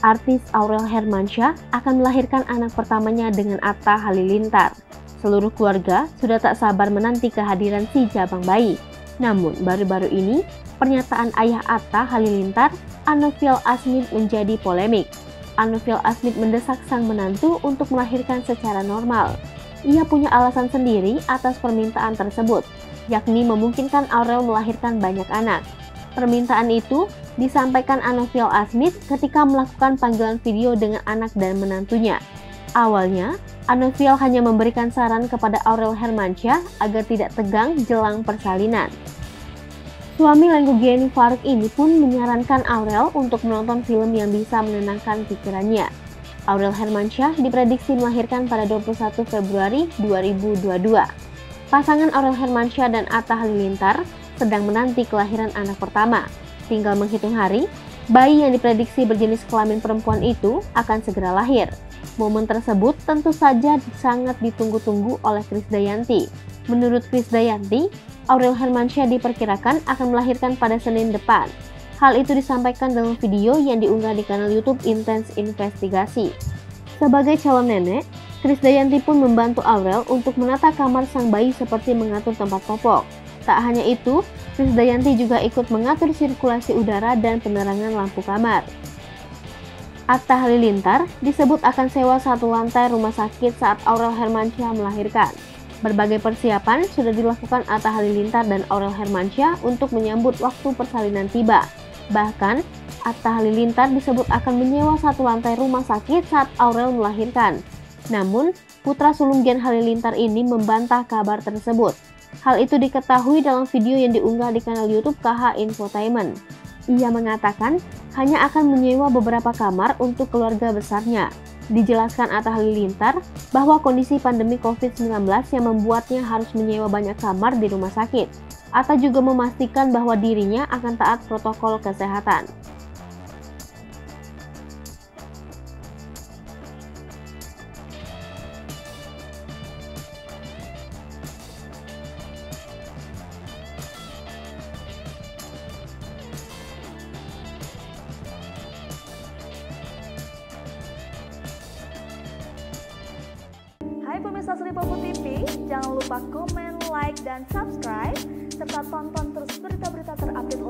Artis Aurel Hermansyah akan melahirkan anak pertamanya dengan Atta Halilintar. Seluruh keluarga sudah tak sabar menanti kehadiran si jabang bayi. Namun baru-baru ini, pernyataan ayah Atta Halilintar, Anoviel Asmid menjadi polemik. Anoviel Asmid mendesak sang menantu untuk melahirkan secara normal. Ia punya alasan sendiri atas permintaan tersebut, yakni memungkinkan Aurel melahirkan banyak anak. Permintaan itu disampaikan Anoviel Asmid ketika melakukan panggilan video dengan anak dan menantunya. Awalnya, Anoviel hanya memberikan saran kepada Aurel Hermansyah agar tidak tegang jelang persalinan. Suami Lenggo Faruk ini pun menyarankan Aurel untuk menonton film yang bisa menenangkan pikirannya. Aurel Hermansyah diprediksi melahirkan pada 21 Februari 2022. Pasangan Aurel Hermansyah dan Atta Halilintar sedang menanti kelahiran anak pertama. Tinggal menghitung hari, bayi yang diprediksi berjenis kelamin perempuan itu akan segera lahir. Momen tersebut tentu saja sangat ditunggu-tunggu oleh Krisdayanti. Menurut Krisdayanti, Aurel Hermansyah diperkirakan akan melahirkan pada Senin depan. Hal itu disampaikan dalam video yang diunggah di kanal YouTube Intens Investigasi. Sebagai calon nenek, Krisdayanti pun membantu Aurel untuk menata kamar sang bayi seperti mengatur tempat popok. Tak hanya itu, Krisdayanti juga ikut mengatur sirkulasi udara dan penerangan lampu kamar. Atta Halilintar disebut akan sewa satu lantai rumah sakit saat Aurel Hermansyah melahirkan. Berbagai persiapan sudah dilakukan Atta Halilintar dan Aurel Hermansyah untuk menyambut waktu persalinan tiba. Bahkan, Atta Halilintar disebut akan menyewa satu lantai rumah sakit saat Aurel melahirkan. Namun, putra sulung Gen Halilintar ini membantah kabar tersebut. Hal itu diketahui dalam video yang diunggah di kanal YouTube KH Infotainment. Ia mengatakan hanya akan menyewa beberapa kamar untuk keluarga besarnya. Dijelaskan Atta Halilintar bahwa kondisi pandemi COVID-19 yang membuatnya harus menyewa banyak kamar di rumah sakit. Atta juga memastikan bahwa dirinya akan taat protokol kesehatan. Hai pemirsa Sri Popo TV, jangan lupa komen, like, dan subscribe, serta tonton terus berita-berita terupdate